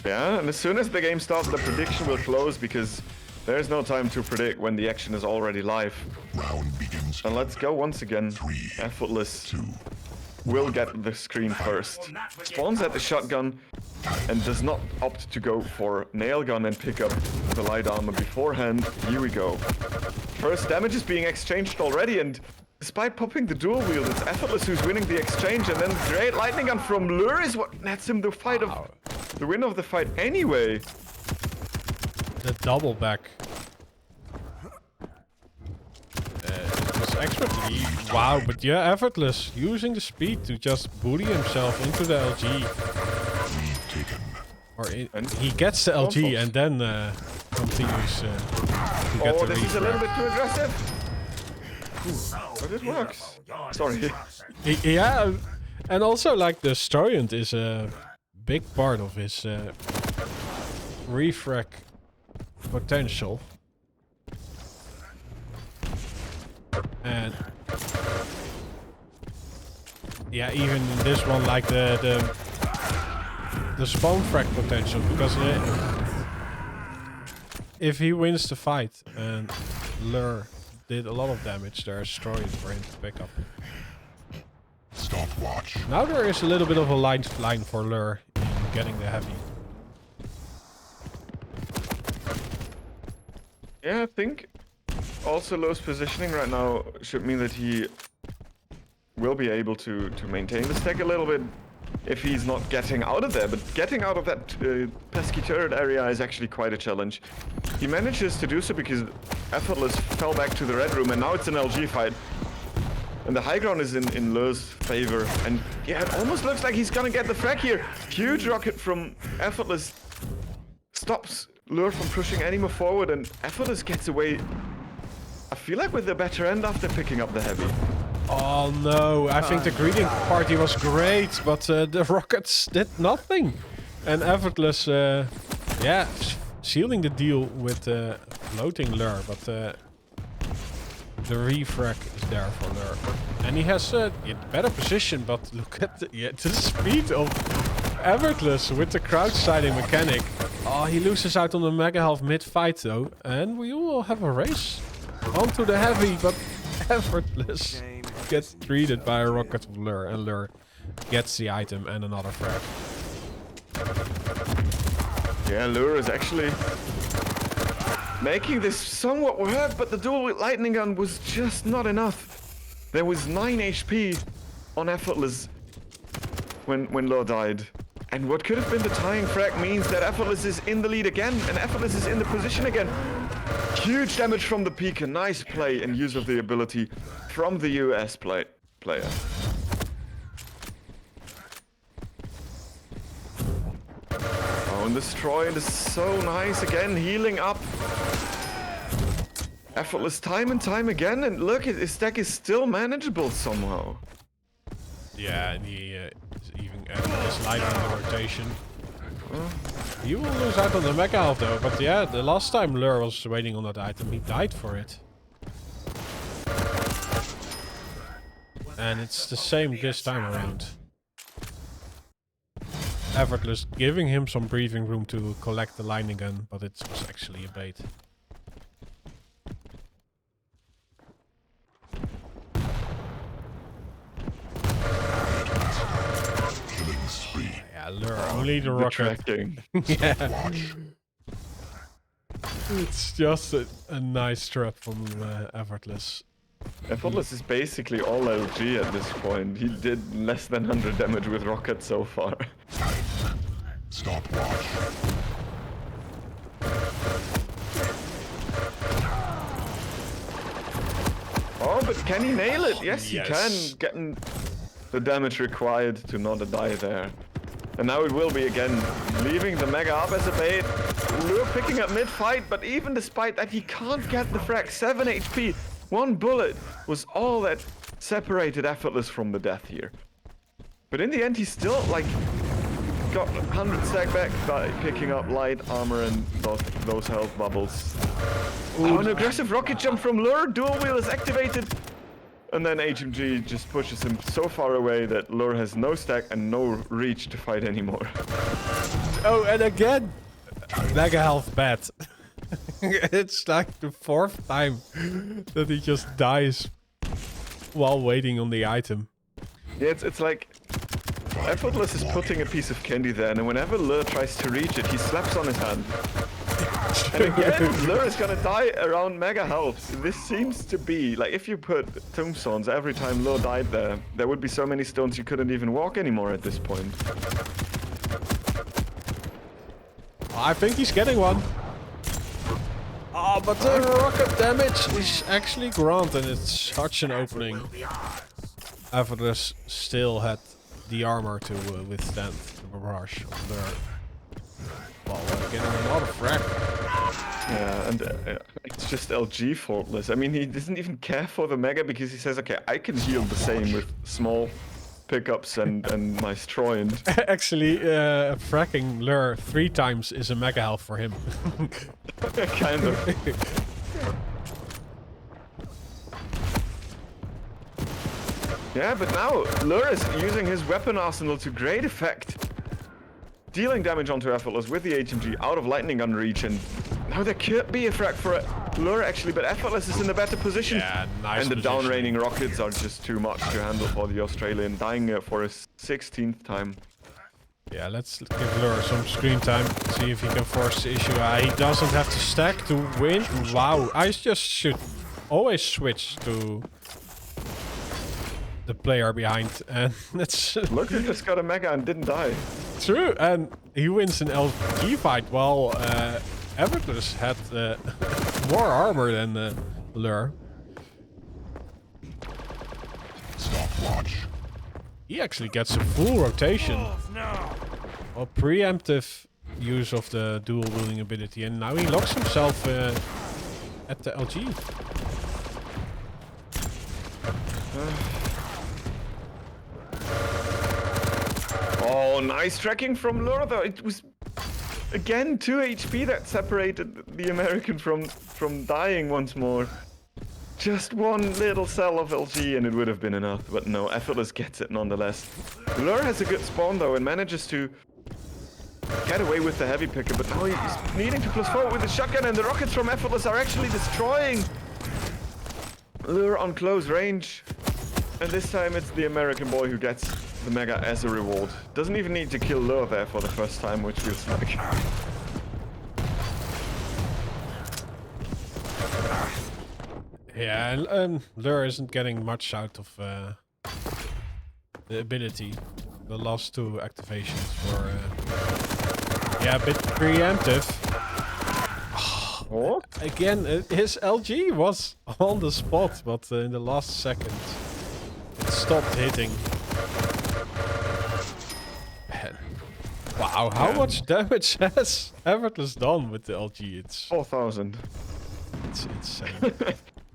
Yeah, and as soon as the game starts, the prediction will close because there's no time to predict when the action is already live. Round begins. And let's go once again. 3, Effortless 2. will get the screen first. Spawns at the shotgun and does not opt to go for nail gun and pick up the light armor beforehand. Here we go. First damage is being exchanged already, and despite popping the dual wield, it's Effortless who's winning the exchange, and then great lightning gun from Lure is what nets him the fight of the win of the fight anyway. The double back. It was expertly wow, but yeah, Effortless using the speed to just bully himself into the LG. Or he gets the LG and then continues to get the this is a little bit too aggressive. But it works. Sorry. Yeah, and also like the Storiant is a big part of his refrac potential. And yeah, even in this one, like the spawn frag potential, because if he wins the fight and Lure did a lot of damage, there's Storiant for him to pick up. Stopwatch. Now there is a little bit of a line for Lure in getting the heavy. Yeah, I think also Lure's positioning right now should mean that he will be able to maintain the stack a little bit if he's not getting out of there. But getting out of that pesky turret area is actually quite a challenge. He manages to do so because Effortless fell back to the red room, and now it's an LG fight. And the high ground is in Lure's favor. And yeah, it almost looks like he's gonna get the frag here. Huge rocket from Effortless stops Lure from pushing any more forward, and Effortless gets away, I feel like, with the better end after picking up the heavy. Oh no, I think the greeting party was great, but the rockets did nothing. And Effortless, yeah, sealing the deal with floating Lure, but the refrac is there for Lure. And he has a better position, but look at the speed of Effortless with the crouch sliding mechanic. Oh, he loses out on the mega health mid-fight though, and we will have a race onto the heavy, but Effortless gets treated by a rocket of Lure, and Lure gets the item and another frag. Yeah, Lure is actually making this somewhat work, but the duel with lightning gun was just not enough. There was 9 HP on Effortless when Lure died. And what could have been the tying frag means that Effortless is in the lead again, and Effortless is in the position again. Huge damage from the Pika. Nice play and use of the ability from the US player. Oh, and Destroy is so nice again, healing up. Effortless time and time again, and look, his deck is still manageable somehow. Yeah, and he is even his light on the rotation. He will lose out on the mega health though, but yeah, the last time Lure was waiting on that item, he died for it. And it's the same this time around. Effortless giving him some breathing room to collect the lightning gun, but it was actually a bait. Yeah, Lure, only the rocket. Yeah. It's just a nice trap from Effortless. Effortless is basically all LG at this point. He did less than 100 damage with rocket so far. Stopwatch. Oh, but can he nail it? Yes, he can. Getting the damage required to not die there. And now it will be again, leaving the Mega up as a bait. Lure picking up mid-fight, but even despite that, he can't get the frag. 7 HP. One bullet was all that separated Effortless from the death here. But in the end, he still, like, got 100 stack back by picking up light armor and those health bubbles. Oh, an aggressive rocket jump from Lure. Dual wheel is activated. And then HMG just pushes him so far away that Lure has no stack and no reach to fight anymore. Oh, and again, mega health bad. It's like the 4th time that he just dies while waiting on the item. Yeah, it's like Effortless is putting a piece of candy there, and whenever Lure tries to reach it, he slaps on his hand. And again, Lure is gonna die around mega health. This seems to be like if you put tombstones every time Lure died there would be so many stones you couldn't even walk anymore at this point. I think he's getting one. Oh, but the rocket damage is actually granted. It's such an opening. Effortless still had the armor to withstand the barrage of the... Well, getting a lot of frag. Yeah, and it's just LG faultless. I mean, he doesn't even care for the mega because he says, okay, I can heal the same with small pickups and my Stroyand. Actually, fracking Lure 3 times is a mega health for him. Kind of. Yeah, but now Lure is using his weapon arsenal to great effect. Dealing damage onto Effortless with the HMG out of lightning gun reach, and now there could be a frag for Lure actually, but Effortless is in a better position. Yeah, nice. And the down-raining rockets are just too much to handle for the Australian, dying for his 16th time. Yeah, let's give Lure some screen time, see if he can force the issue. He doesn't have to stack to win. Wow, I just should always switch to the player behind, and that's... Look, he just got a mega and didn't die. True, and he wins an LG fight, while Effortless had more armor than Lure. Stopwatch. He actually gets a full rotation. Well, preemptive use of the dual wielding ability, and now he locks himself at the LG. Oh, nice tracking from Lure though. It was again 2 HP that separated the American from dying once more. Just one little cell of LG and it would have been enough, but no, Effortless gets it nonetheless. Lure has a good spawn though and manages to get away with the heavy picker, but now he's needing to plus forward with the shotgun, and the rockets from Effortless are actually destroying Lure on close range. And this time it's the American boy who gets the mega as a reward. Doesn't even need to kill Lure there for the first time, which feels like... Yeah, and Lure isn't getting much out of the ability. The last 2 activations were yeah, a bit preemptive. Oh? Again, his LG was on the spot, but in the last second it stopped hitting. Man. Wow, how much damage has Effortless done with the LG? It's 4,000. It's insane.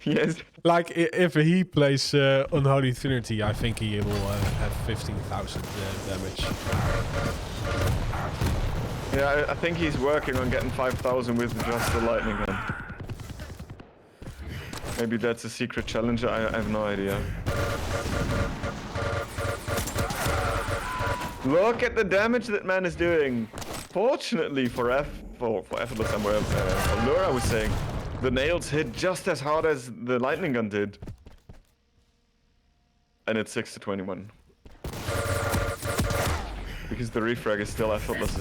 Yes. Like, if he plays Unholy Trinity, I think he will have 15,000 damage. Yeah, I think he's working on getting 5,000 with just the lightning gun. Maybe that's a secret challenge, I have no idea. Look at the damage that man is doing. Fortunately for Effortless and for Lure, I was saying, the nails hit just as hard as the lightning gun did. And it's 6-21. Because the refrag is still Effortless.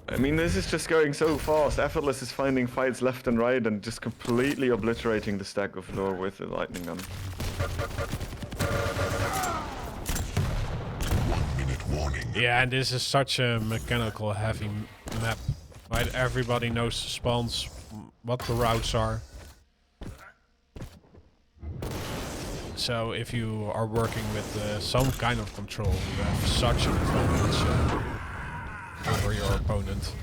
I mean, this is just going so fast. Effortless is finding fights left and right and just completely obliterating the stack of Lure with the lightning gun. 1 minute warning. Yeah, and this is such a mechanical heavy map. Right, everybody knows the spawns, what the routes are. So if you are working with some kind of control, you have such an advantage over your opponent.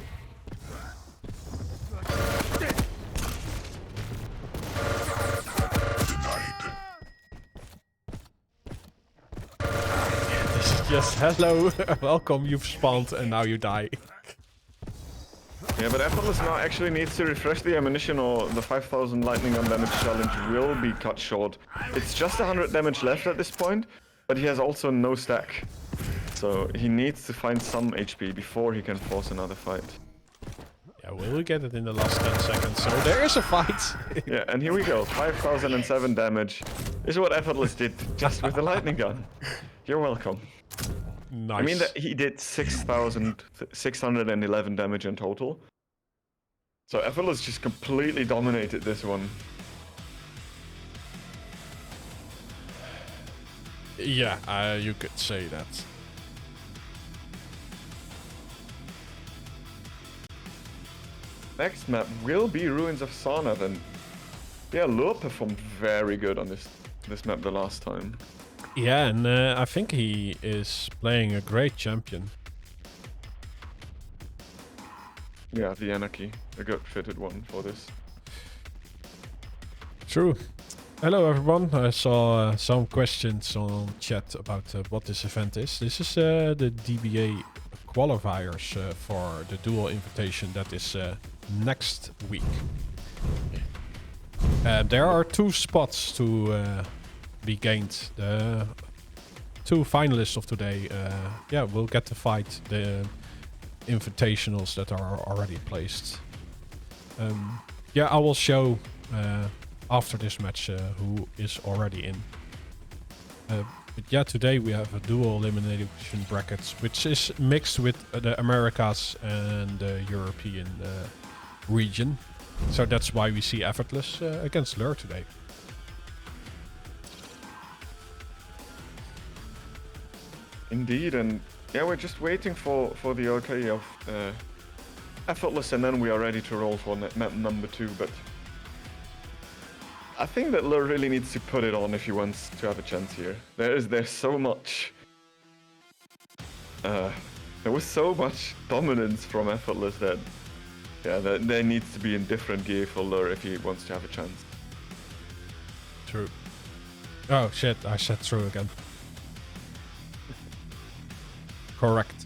Denied. This is just, hello, welcome, you've spawned and now you die. Yeah, but Effortless now actually needs to refresh the ammunition or the 5000 lightning gun damage challenge will be cut short. It's just 100 damage left at this point, but he has also no stack. So he needs to find some HP before he can force another fight. Yeah, will we get it in the last 10 seconds? So there is a fight. Yeah, and here we go. 5007 damage. This is what Effortless did just with the lightning gun. You're welcome. Nice. I mean, that he did 6,611 damage in total. So Effortless just completely dominated this one. Yeah, you could say that. Next map will be Ruins of Sarnath, and yeah, Lure performed very good on this map the last time. Yeah, and I think he is playing a great champion. Yeah, the Anarchy, a good fitted one for this. True. Hello everyone, I saw some questions on chat about what this event is. This is the DBE qualifiers for the dual invitation that is next week. There are 2 spots to be gained. The 2 finalists of today, yeah, will get to fight the invitationals that are already placed. Yeah, I will show after this match who is already in. But yeah, today we have a dual elimination brackets, which is mixed with the Americas and the European region. So that's why we see Effortless against Lure today. Indeed, and yeah, we're just waiting for the okay of Effortless, and then we are ready to roll for map number 2, but I think that Lure really needs to put it on if he wants to have a chance here. There's so much... there was so much dominance from Effortless that... Yeah, there needs to be in different gear for Lure if he wants to have a chance. True. Oh shit, I said true again. Correct.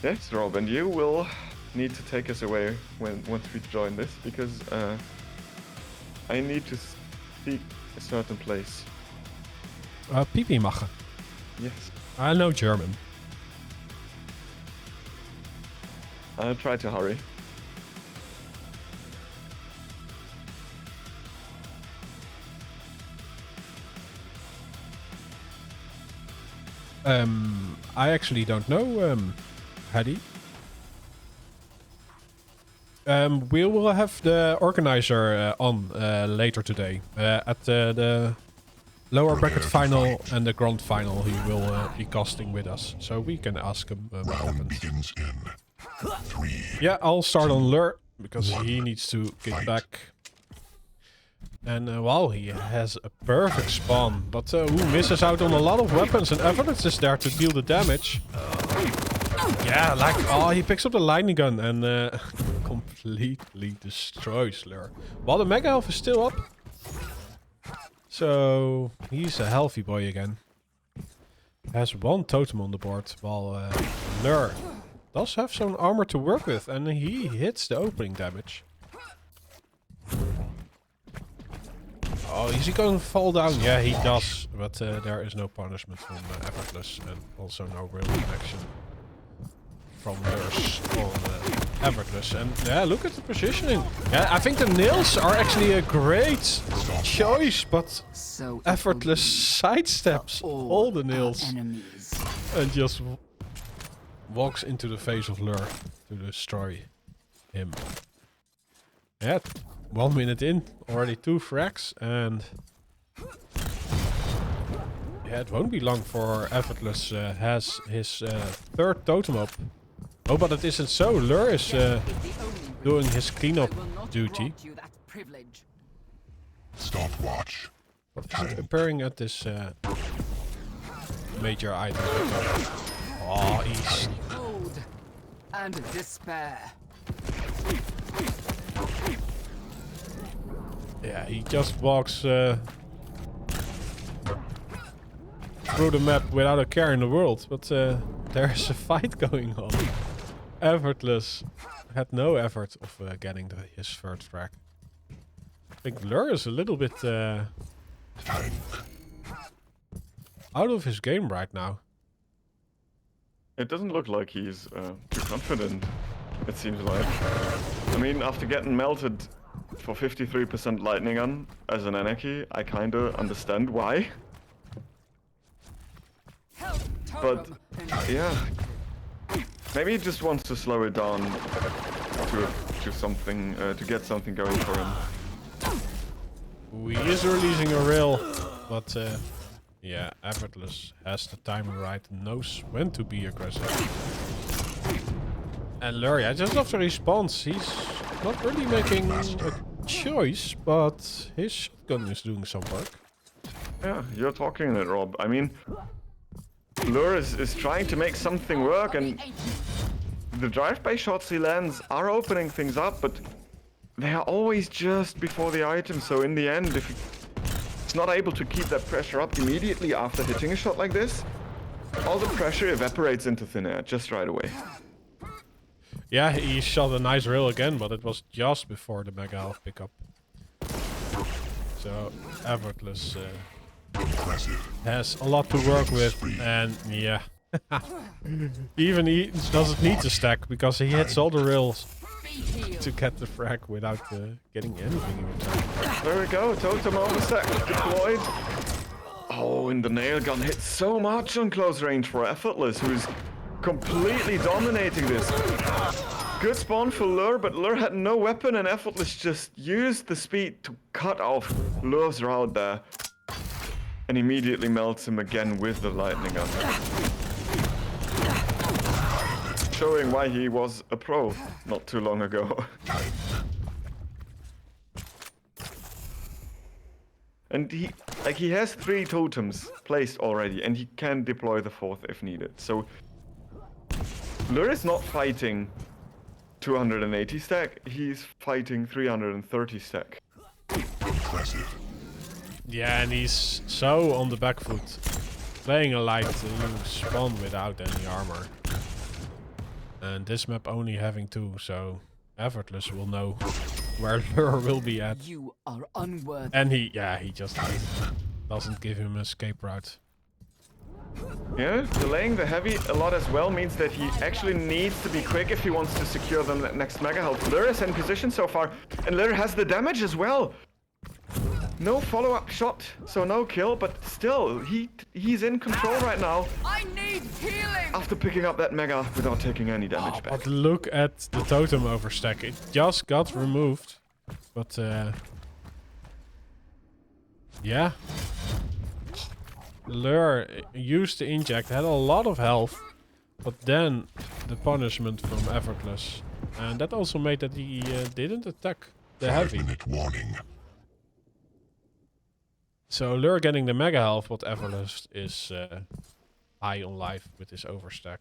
Yes, Rob, and you will need to take us away once we join this, because I need to seek a certain place. Pipi machen. Yes. I know German. I'll try to hurry. I actually don't know, Hedy. We will have the organizer on later today at the lower bracket final and the grand final. He will be casting with us, so we can ask him what Round happened. begins in 3. Yeah, I'll start on Lure because he needs to get back. And wow, he has a perfect spawn, but who misses out on a lot of weapons, and Effortless is there to deal the damage. Yeah, like, oh, he picks up the lightning gun and completely destroys Lure. While the Mega Health is still up. So, he's a healthy boy again. Has 1 totem on the board, while Lure does have some armor to work with, and he hits the opening damage. Oh, is he going to fall down? Yeah, he does, but there is no punishment from Effortless, and also no real connection from Lure's on Effortless. And yeah, look at the positioning. Yeah, I think the nails are actually a great choice, but So Effortless sidesteps all the nails and just walks into the face of Lure to destroy him. Yeah, 1 minute in, already 2 frags, and yeah, it won't be long for Effortless has his 3rd totem up. Oh, but it isn't so. Lure is doing his cleanup duty. Stopwatch. But he's appearing at this major item. Oh, he's... cold and despair. Yeah, he just walks through the map without a care in the world, but there's a fight going on. Effortless had no effort of getting his third frag. I think Lure is a little bit out of his game right now. It doesn't look like he's too confident, it seems like. I mean, after getting melted for 53% lightning gun as an Anarchy, I kinda understand why. But, yeah. Maybe he just wants to slow it down to something, to get something going for him. He is releasing a rail, but yeah, Effortless has the timing right and knows when to be aggressive. And Lure, yeah, just after he spawns, he's not really making a choice, but his shotgun is doing some work. Yeah, you're talking it, Rob. I mean, Lure is trying to make something work, and the drive-by shots he lands are opening things up, but they are always just before the item, so in the end, if it's not able to keep that pressure up immediately after hitting a shot like this, all the pressure evaporates into thin air just right away. Yeah, he shot a nice rail again, but it was just before the Mega Health pickup. So, Effortless has a lot to work with, and yeah. Even he doesn't need to stack, because he hits all the rails to get the frag without getting anything in return. There we go, totem overstack deployed. Oh, and the nail gun hits so much on close range for Effortless, who's completely dominating this. Good spawn for Lure, but Lure had no weapon, and Effortless just used the speed to cut off Lure's route there. And immediately melts him again with the lightning gun. Showing why he was a pro not too long ago. And he has 3 totems placed already, and he can deploy the 4th if needed. So Lure is not fighting 280 stack, he's fighting 330 stack. Impressive. Yeah, and he's so on the back foot. Playing a light to spawn without any armor. And this map only having 2, so Effortless will know where Lure will be at. You are unworthy. And he just doesn't give him an escape route. Yeah, delaying the heavy a lot as well means that he actually needs to be quick if he wants to secure the next Mega Health. Lure is in position so far, and Lure has the damage as well. No follow-up shot, so no kill, but still, he's in control right now. I need healing. After picking up that Mega without taking any damage back. But look at the totem overstack. It just got removed. But yeah. Lure used to inject, had a lot of health. But then the punishment from Effortless. And that also made that he didn't attack the heavy. 5-minute warning. So Lure getting the Mega Health, but Effortless is high on life with his overstack.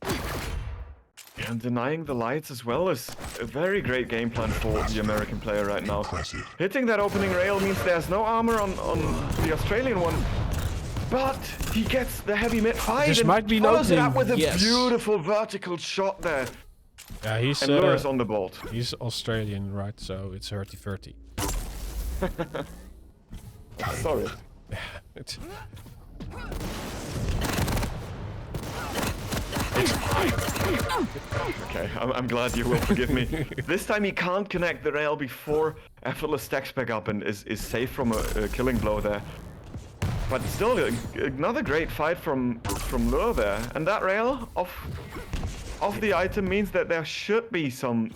And denying the lights as well is a very great game plan for the American player right now. Impressive. Hitting that opening rail means there's no armor on the Australian one. But he gets the heavy mid-fight This and might be an follows it up opening, with a yes. beautiful vertical shot there. Yeah, he's And Lure is on the bolt. he's Australian, right? So it's 30-30. Sorry. It's Okay, I'm glad you will forgive me. This time he can't connect the rail before Effortless stacks back up and is safe from a killing blow there. But still, another great fight from Lure there. And that rail of the item means that there should be some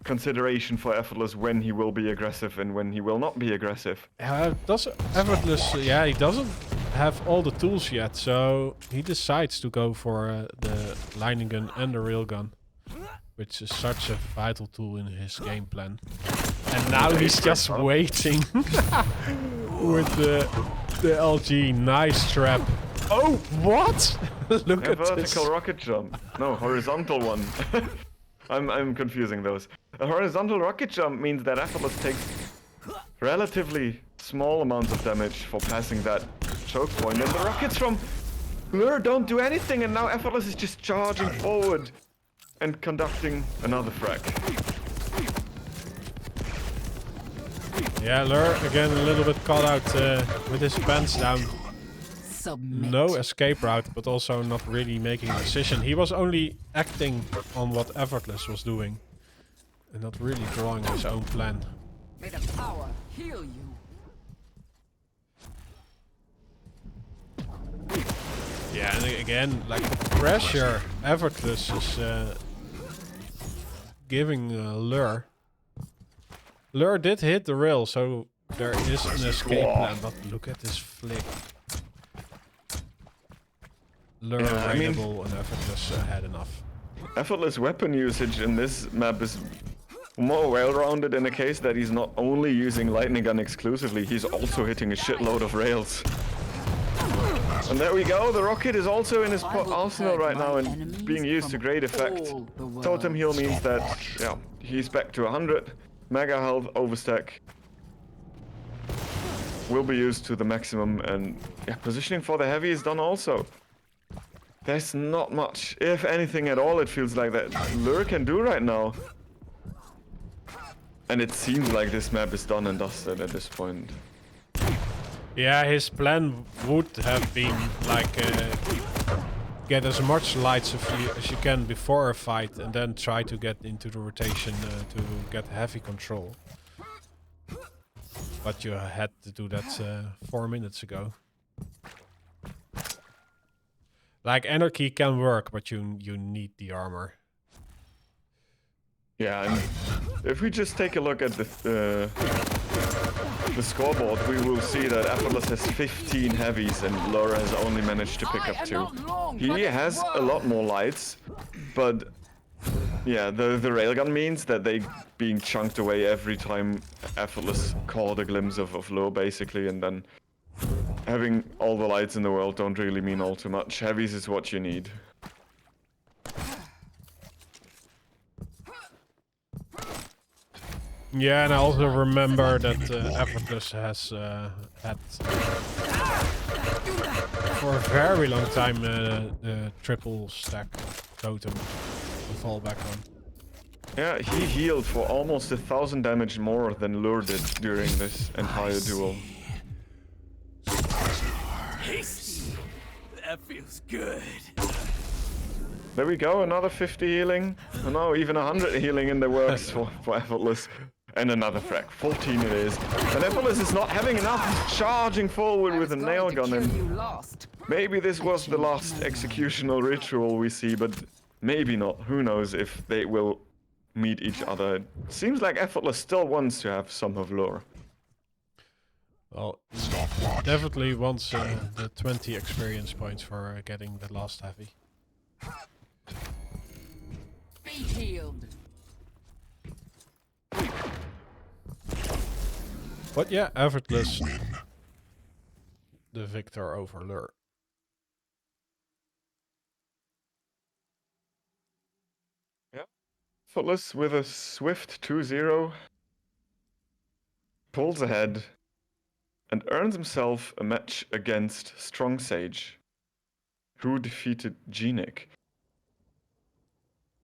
consideration for Effortless when he will be aggressive and when he will not be aggressive. does Effortless, yeah, he doesn't have all the tools yet, so he decides to go for the lightning gun and the rail gun, which is such a vital tool in his game plan. And now he's just waiting with the LG. Nice trap. Oh, what? Look A at this. vertical rocket jump. No, horizontal one. I'm confusing those. A horizontal rocket jump means that Effortless takes relatively small amounts of damage for passing that choke point, and the rockets from Lure don't do anything, and now Effortless is just charging forward and conducting another frag. Yeah, Lur again a little bit caught out with his pants down. Submit. No escape route, but also not really making a decision. He was only acting on what Effortless was doing. And not really drawing his own plan. May the power heal you. Yeah, and again, like the pressure Effortless is giving Lur. Lur did hit the rail, so there is an escape plan, but look at this flick. Lur available and Effortless had enough. Effortless weapon usage in this map is more well-rounded in the case that he's not only using lightning gun exclusively, he's also hitting a shitload of rails. And there we go, the rocket is also in his arsenal right now and being used to great effect. Totem heal means that, yeah, he's back to 100. Mega health overstack will be used to the maximum, and yeah, positioning for the heavy is done also. There's not much, if anything at all, it feels like that Lur can do right now. And it seems like this map is done and dusted at this point. Yeah, his plan would have been like get as much lights as you can before a fight, and then try to get into the rotation to get heavy control. But you had to do that 4 minutes ago. Like Anarchy can work, but you need the armor. Yeah, and if we just take a look at the scoreboard, we will see that Effortless has 15 heavies and Laura has only managed to pick up 2. He has a lot more lights, but yeah, the railgun means that they being chunked away every time Effortless caught a glimpse of Lure, basically, and then having all the lights in the world don't really mean all too much. Heavies is what you need. Yeah, and I also remember that Effortless has had for a very long time the triple stack totem to fall back on. Yeah, he healed for almost 1,000 damage more than Lure did during this entire duel. That feels good. There we go, another 50 healing. Oh no, even 100 healing in the works for Effortless. And another frag, 14 it is. And Effortless is not having enough, he's charging forward with a nail gun, and maybe this was the last executional ritual we see, but maybe not. Who knows if they will meet each other. It seems like Effortless still wants to have some of Lure. Well, definitely wants the 20 experience points for getting the last heavy. Be healed. But yeah, Effortless, the victor over Lure. Yeah. Effortless with a swift 2-0 pulls ahead and earns himself a match against Strong Sage, who defeated Genic.